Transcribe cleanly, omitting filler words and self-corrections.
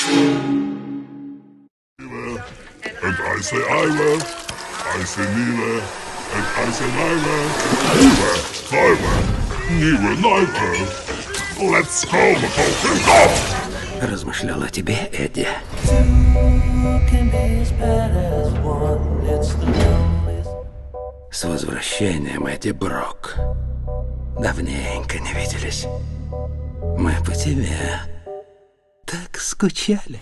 And I say I will, I say neither, and I say neither, neither, neither. Let's go, go! Размышлял о тебе, Эдди. С возвращением, Эдди Брок. Давненько не виделись. Мы по тебе так скучали.